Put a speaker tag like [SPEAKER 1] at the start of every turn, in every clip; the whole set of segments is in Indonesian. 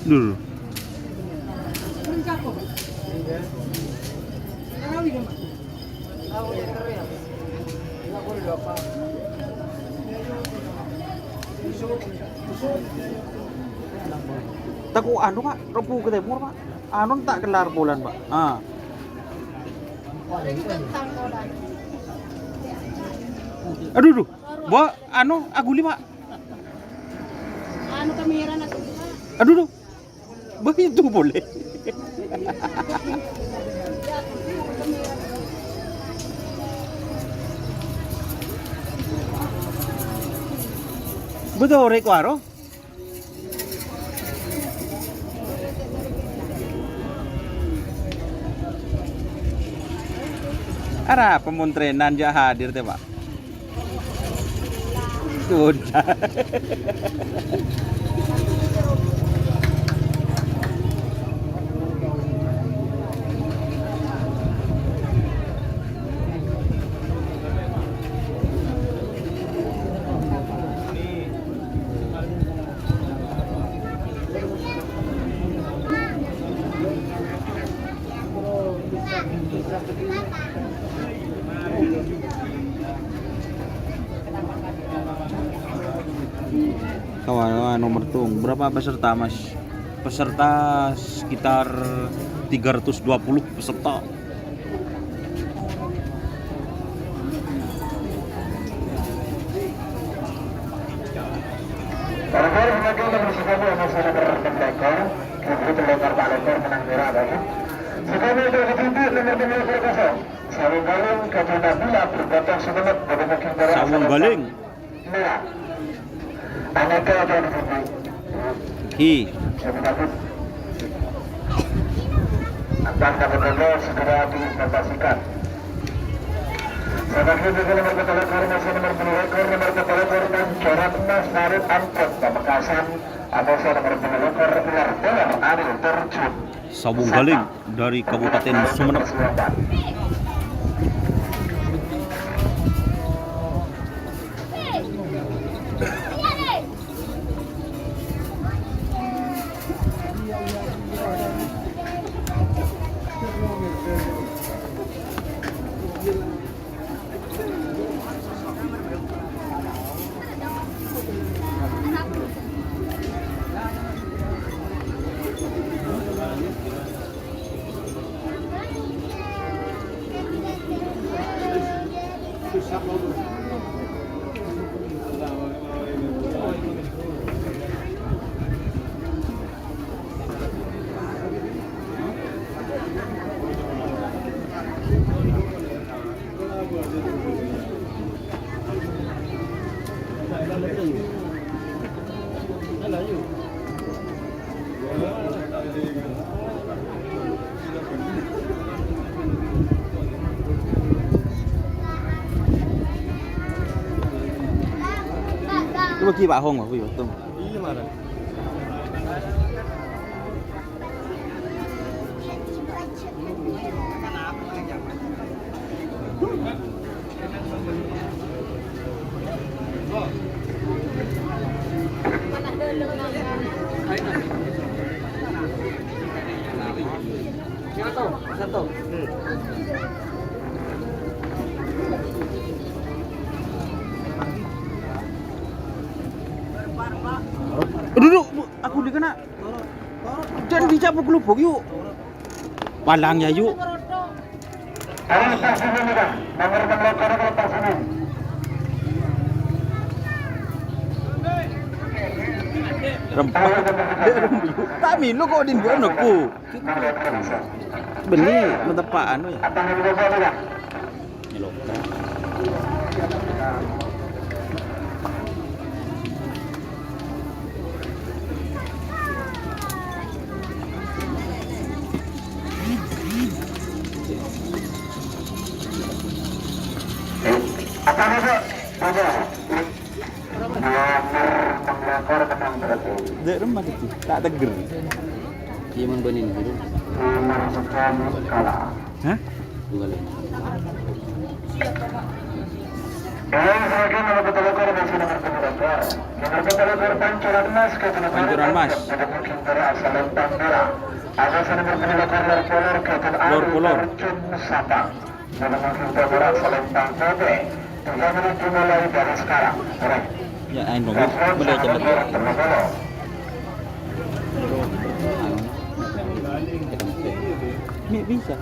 [SPEAKER 1] Dulu. Taku anu Pak, rebu ke timur Pak. Anu tak kelar bulan Pak. Ah. Aduh, aduh. Bawa anu aguli Pak.
[SPEAKER 2] Anu kamera na to.
[SPEAKER 1] Aduh, aduh. Begitu boleh. Betul rek waro. Ara pemontrenan dia hadir teh Pak. Sudah. Kawan nomor tung berapa peserta Mas? Peserta sekitar 320 peserta. Sawung galing. Hi.
[SPEAKER 3] Betul segera diimplementasikan. Sebagai nomor ketelepon masih nomor penelekor dan coret emas Marit Angkot Pamekasan ada nomor penelekor ular dolar Ariel terjun.
[SPEAKER 1] Sawung galing dari Kabupaten Sumeneb. Lu bagi Pak Hong Pak, betul.
[SPEAKER 4] Iya mana? Satu.
[SPEAKER 1] Duduk, aku dikena. Jangan dicapuk lubuk yuk. Palangnya yuk.
[SPEAKER 3] Nomor penelekor lepas ini.
[SPEAKER 1] Rempah. Kami lu kok din buat aku. Benih mentepak anu ya. Nyelok. Dek rumah itu tak teger.
[SPEAKER 4] Iya man benin gitu.
[SPEAKER 1] Hah?
[SPEAKER 4] Dua lagi.
[SPEAKER 1] Pancuran Mas.
[SPEAKER 3] Tanggerang asal lempang merah. Ada sana nomor kolor
[SPEAKER 1] Kolor.
[SPEAKER 3] terjun Sabang. Menemukan Tanggerang asal lempang Kobe. 3 menit dimulai dari sekarang.
[SPEAKER 1] Ya, anu boleh cepat. Ini bisa.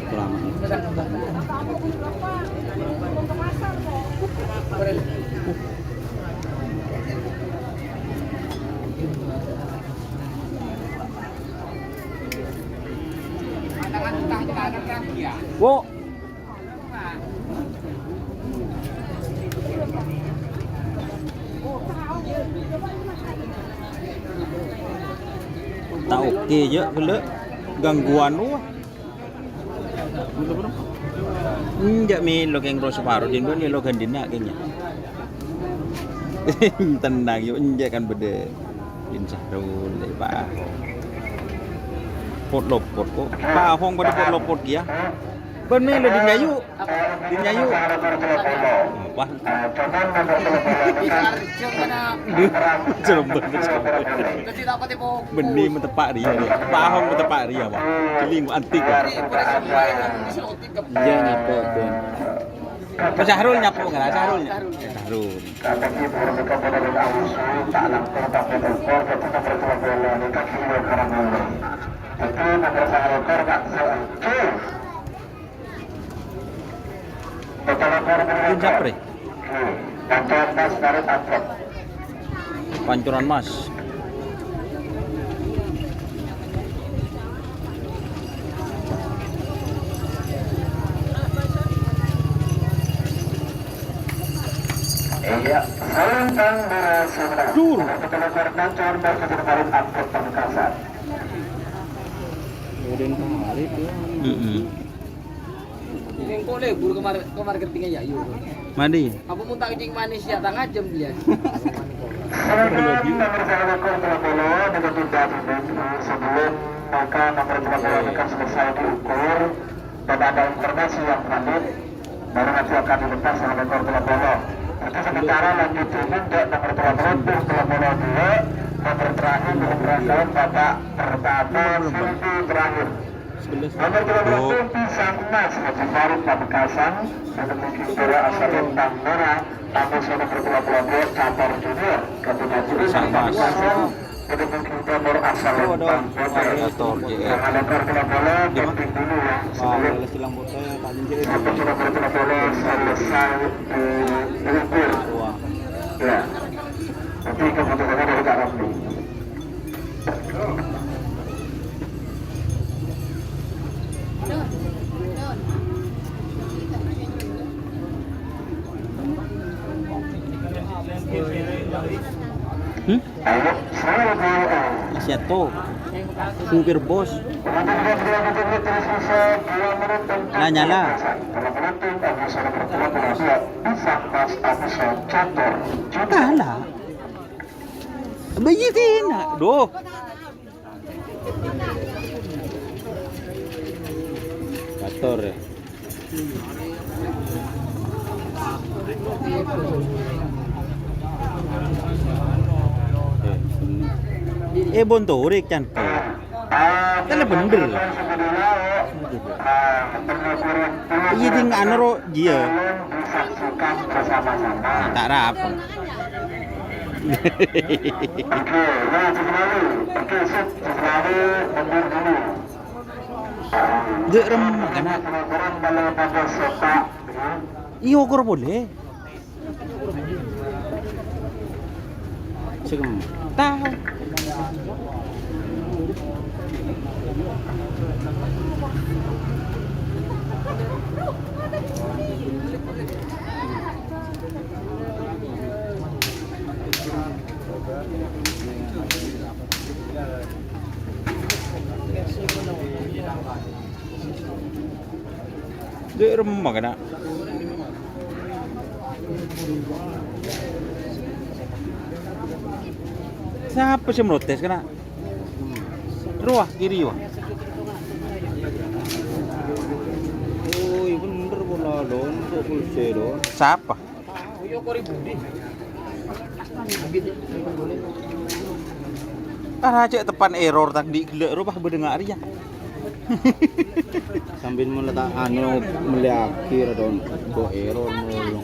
[SPEAKER 4] Kurang.
[SPEAKER 1] Wo. Tak okey je gele gangguan lu. Jak mi lo keng ro separuh din ni lo kan din nak kengnya. Tenang yo enjak kan bede. Din Syahrul lepa. Pot lopot kok. Pa hong pada pot lopot dia. Ben mi lo din nyayu. Din nyayu. Wah. Cerembet. Beni mentepak dia. Pa hong mentepak dia, Pak. Keling antik. Iya nyapo ben. Pak Syahrul nyapo enggak? Syahrul. Syahrul. Japre. Pancuran Mas.
[SPEAKER 3] Iya, Selentang merah sebelah.
[SPEAKER 1] Dur.
[SPEAKER 3] Pancor berkejar angkut Pamekasan.
[SPEAKER 4] Kemudian kemarin tu.
[SPEAKER 2] Yang boleh guru kemarin ketingnya ya yuk.
[SPEAKER 1] Mandi.
[SPEAKER 2] Apa muntah kencing manis ya tengah jam dia.
[SPEAKER 3] Selentang bersama Kolpolo dengan tidak sebelum maka nomor 30 akan selesai diukur dan ada informasi yang valid baru nanti akan dilepas oleh Kolpolo. Itu sementara lanjut ini nomor 30 Kolpolo 2 nomor terakhir belum berangkat babak pertama sesi terakhir. Nomor 12 Pisang Emas Haji Farid Pamekasan menemukan bola asal lempang merah tamu nomor 22 Campur Junior Kabupaten Pamekasan menemukan nomor asal lempang putih yang ada kartu bola penting dulu ya sebelum sampai nomor bola selesai diukur ya nanti kebutuhannya dari Kak Ramli. Ayo, saya
[SPEAKER 1] Siato. Supir bos. Nyala. Kalah. Bayi tina. Doh. Motor ya. Bontorik kan. Kan bener. Iya ting anro dia. Tak rap. Dek rem kana. Iyo kor boleh. Segem. Tahu. Dek rem kana. Siapa sih merotes kena? Ruah kiri wah. Oh, iya bener bola don, kok pulse don. Siapa?
[SPEAKER 2] Yo kori budi.
[SPEAKER 1] Raja tepan error tadi gelek rubah berdengar ya.
[SPEAKER 4] Sambil meletak anu meliakir don go error mulu.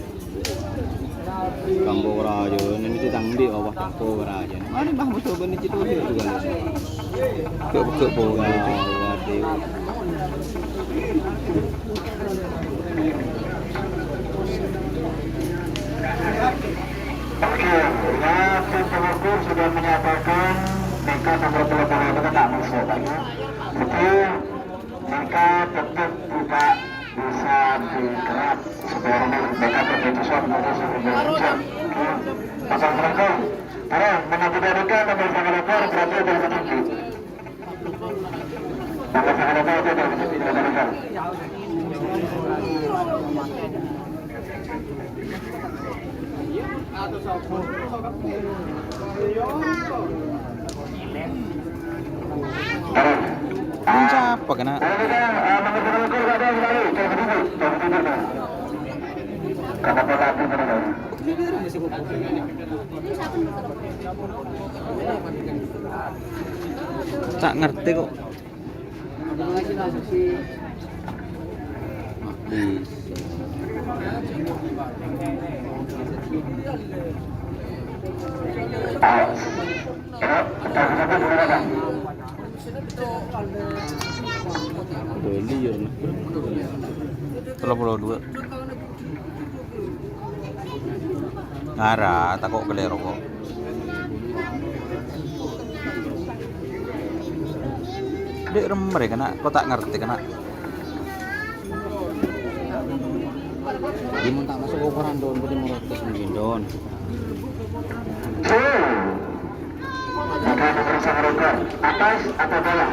[SPEAKER 4] Kambo raja ini ditang di bawah kambo raja. Mari bah musuh bani citu juga.
[SPEAKER 1] Ke bola.
[SPEAKER 4] Waduh.
[SPEAKER 3] Oke, ya tim pengukur sudah menyatakan nekat nomor telepon itu tidak masuk lagi. Jadi nekat tetap tidak bisa dikerap supaya nekat keputusan dari seluruh jam. Pasang berangkat. Sekarang mengakibatkan nomor sangat lapor berarti ada lebih tinggi. Nomor sangat lapor itu ada lebih tinggi dari mereka.
[SPEAKER 1] Siapa kena? Tak ngerti kok.
[SPEAKER 4] Beli ya.
[SPEAKER 1] 32. Ngara, tak kok kelero kok. Dek remer ya kena, kok tak ngerti kena.
[SPEAKER 4] Dia mau tak masuk ukuran don, putih merotes mungkin don.
[SPEAKER 3] Maka nomor sang rokok atas atau bawah?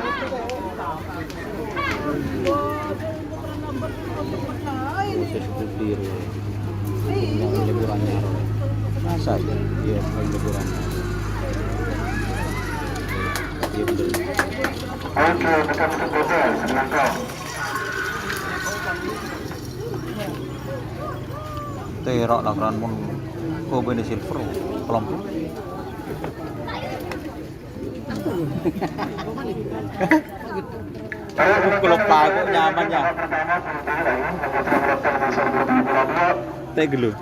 [SPEAKER 4] Proses putih. Yang liburannya.
[SPEAKER 1] Masa ya?
[SPEAKER 4] Iya, yang liburannya. Iya betul.
[SPEAKER 3] Oke, betul-betul betul, sebelah kau.
[SPEAKER 1] Terok lah keran mun ko bene silver kelompok. Kalau pakai nyaman ya. Teh gelu.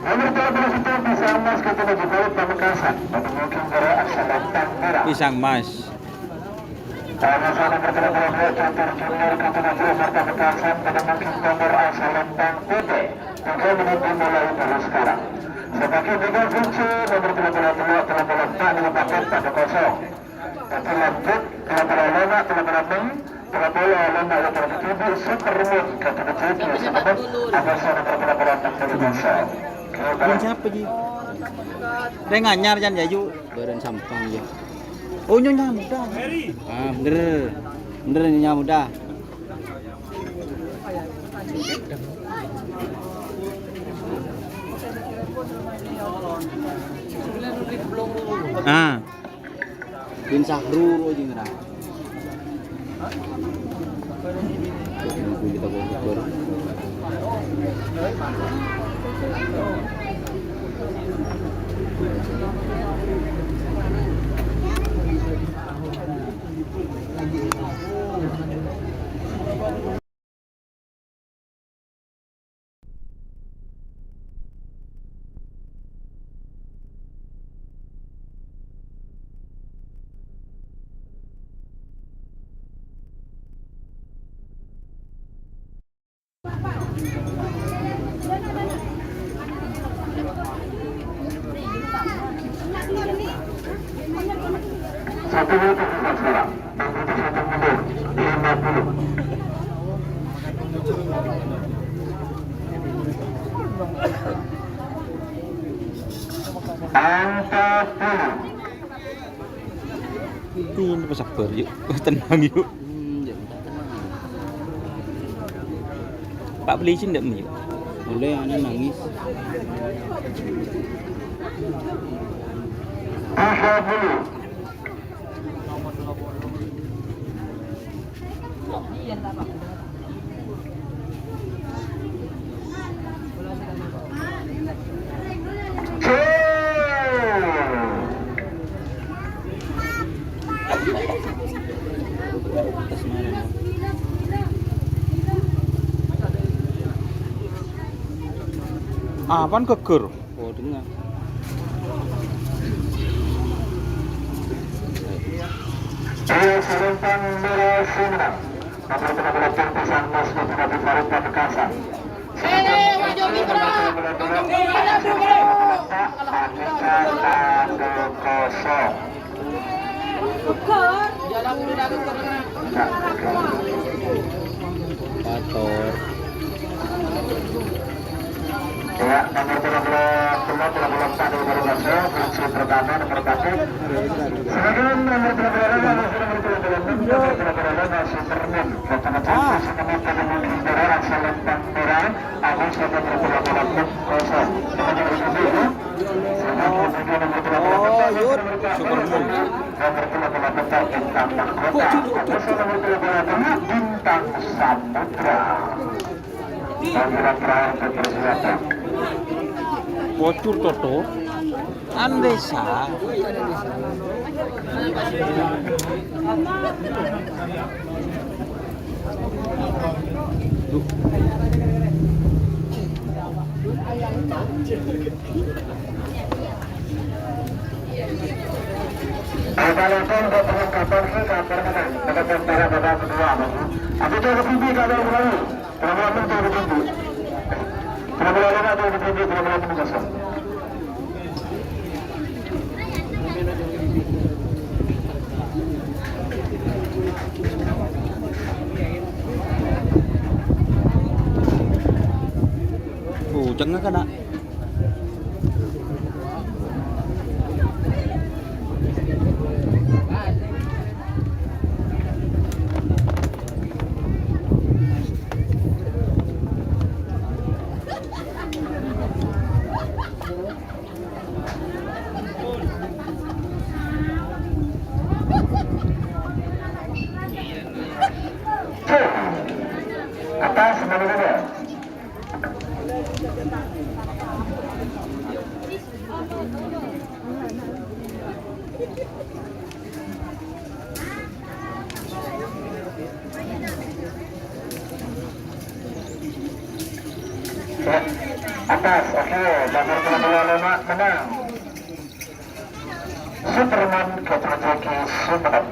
[SPEAKER 1] Pisang mas.
[SPEAKER 3] Sebagai bidang fungsi nomor telah meletak dengan paket pada kosong. Tapi lanjut telah lama telah telah bola lama yang tertutup super rumit kata kecil sebab ada seorang telah dari kosong.
[SPEAKER 1] Yang siapa ji? Dia nganyar jan jayu.
[SPEAKER 4] Beren sampang ya.
[SPEAKER 1] Oh nyonya muda.
[SPEAKER 4] Ah bener. Bener nyonya muda.
[SPEAKER 1] Ah.
[SPEAKER 4] Bin Sahru aja ngerang. Kita ukur.
[SPEAKER 3] Satu menit sekarang. Satu mundur 50. Angka 10.
[SPEAKER 1] Ini pas sabar yuk. Tenang yuk. Pak beli sih ndak yuk.
[SPEAKER 4] Boleh anak nangis.
[SPEAKER 3] 30.
[SPEAKER 1] Apaan keker?
[SPEAKER 4] Oh, dengar.
[SPEAKER 3] Selempang merah Sumedang. Nomor 13 Pisang Mas Bupati Farid Pamekasan.
[SPEAKER 2] Jalan udah dagang karena
[SPEAKER 4] Pator.
[SPEAKER 3] Ya, nomor 13 Pak baru masuk, fungsi pertama nomor 1. Sebagian nomor 13 masih termin. Kecamatan Sekemen Kendara Selempang Merah, Agus nomor 13 kosong.
[SPEAKER 1] Superman.
[SPEAKER 3] Nomor 13 Bintang Mahkota, Agus nomor 13 Bintang Samudra. Panggilan terakhir dipersilakan.
[SPEAKER 1] Bocor Toto. Andesa.
[SPEAKER 3] Assalamualaikum warahmatullahi wabarakatuh. Kabar mana? Dekat antara babak kedua. Aku coba tinggi kabar berlalu. Berapa coba tinggi? Berapa lama coba tinggi? Berapa lama kosong?
[SPEAKER 1] Jangan kena.
[SPEAKER 3] Atas mana? Atas, oke, nomor 25 menang. Superman Ketrajaki Sumedang.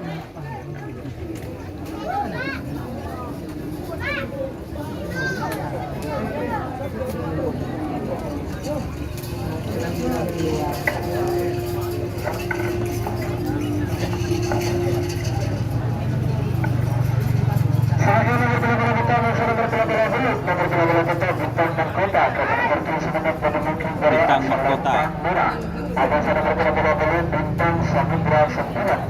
[SPEAKER 1] Bintang Mahkota.
[SPEAKER 3] Ada nomor 30 Bintang Samudra 99.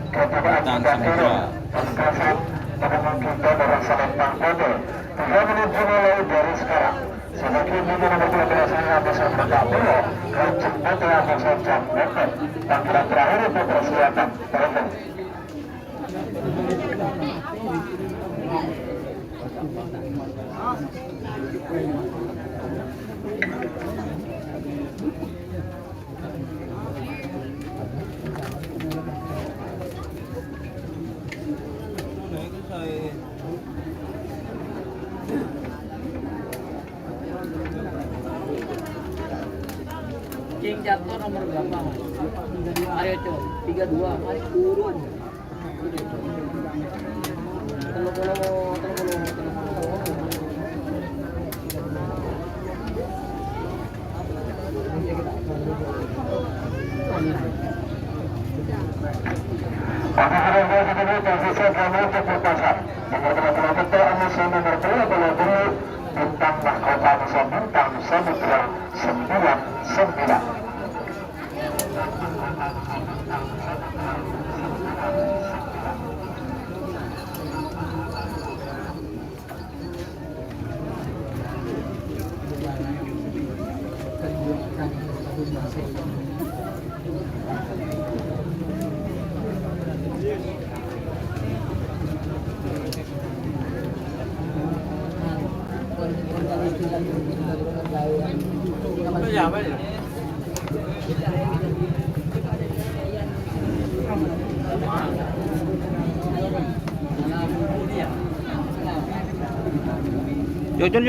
[SPEAKER 1] Bintang Samudra.
[SPEAKER 3] Pamekasan teman kita dari Selempang Kode. Kita menuju mulai dari sekarang. Semakin ini nomor 12 saya bisa bertakbir. Kecepatan telah bisa jam meter. Panggilan terakhir itu persilakan. Telepon.
[SPEAKER 2] King jatuh nomor berapa? Ayo coba 32, mari turun.
[SPEAKER 3] Bintang Mahkota Nusa Bintang Samudra 99.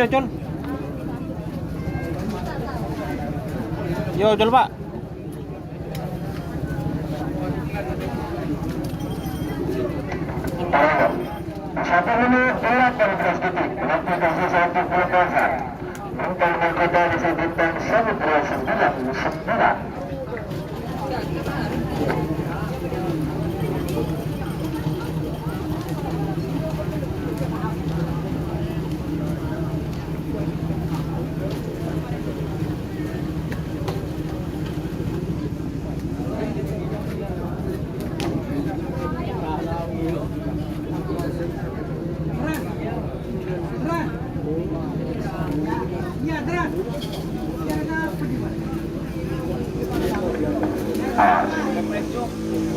[SPEAKER 1] Jol. Yo, jual Pak.
[SPEAKER 3] Satu menit 18 detik. Waktu tersisa untuk pelepasan. Untuk menggoda disebutkan 129.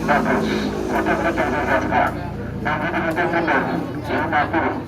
[SPEAKER 3] Bagus, untuk tersisa sekarang. Nanti dihitung mundur 50.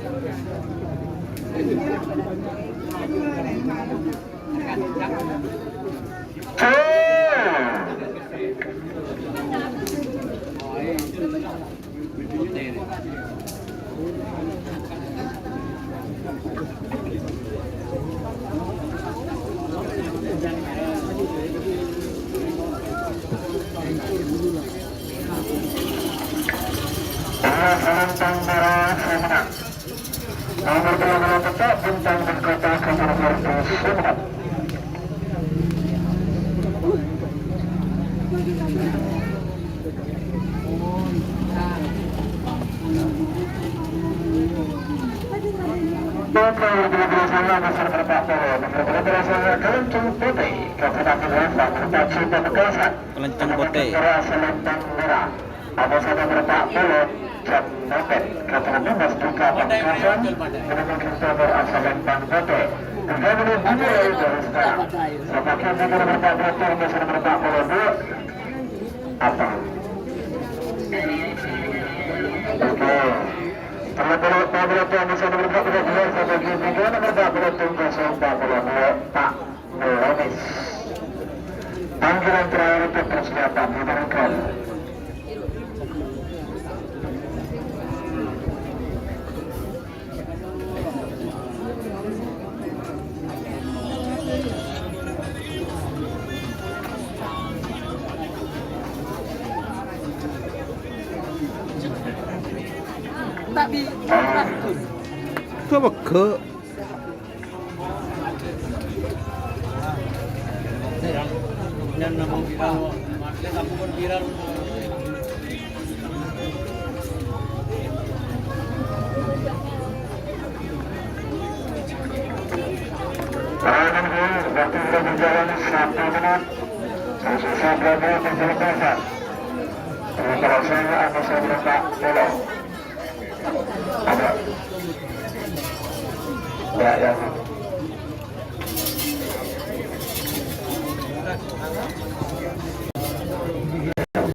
[SPEAKER 3] Bintang merah Semenang. Nomor 12 tetap bintang mahkota Kabupaten Semenang. Nomor 12 besar Bapak Polo. Nomor 12 Kelenceng Putih. Kabupaten Lembang. Tempat Cinta Mekasan.
[SPEAKER 1] Kelenceng Putih.
[SPEAKER 3] Selendang merah. Ada satu Bapak Polo. Jam Nopet, Kabupaten Mas Duka Pamekasan, menemukan kabar asal Lembang Putih. Kembali dimulai dari sekarang. Sebagai nomor Bapak Polo, bersama Bapak Polo 2. Apa? Oke. Setelah Polo yang bisa nomor Bapak Polo 2, sampai ke 3, nomor Bapak Polo tunggu Bapak Polo 2, Pak Melonis. Panggilan terakhir untuk persiapan diberikan.
[SPEAKER 2] Tapi
[SPEAKER 1] Coba ke
[SPEAKER 2] dan nama viral, market aku pun viral.
[SPEAKER 3] Waktu sudah berjalan 1 menit. Tersisa berada di pelepasan. Sementara saya akan saya Bapak Polo. Ada. Ya, yang